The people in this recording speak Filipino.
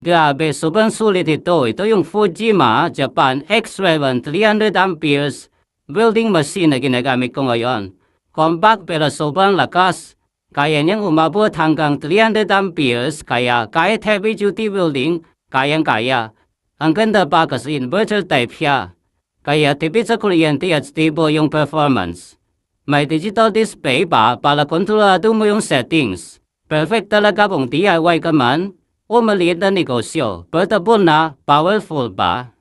Grabe, sobrang sulit ito. Ito yung Fujima Japan X-Raven 300 amperes welding machine na ginagamit ko ngayon. Compact pero sobrang lakas. Kaya niyang umabot hanggang 300 amperes kaya kahit heavy duty welding, kayang-kaya. Ang ganda pa kasi inverter type siya. Kaya tipid sa kuryente at stable yung performance. May digital display pa para kontrolado mo yung settings. Perfect talaga kung DIY ka man o maliit na negosyo. Portable na, powerful pa.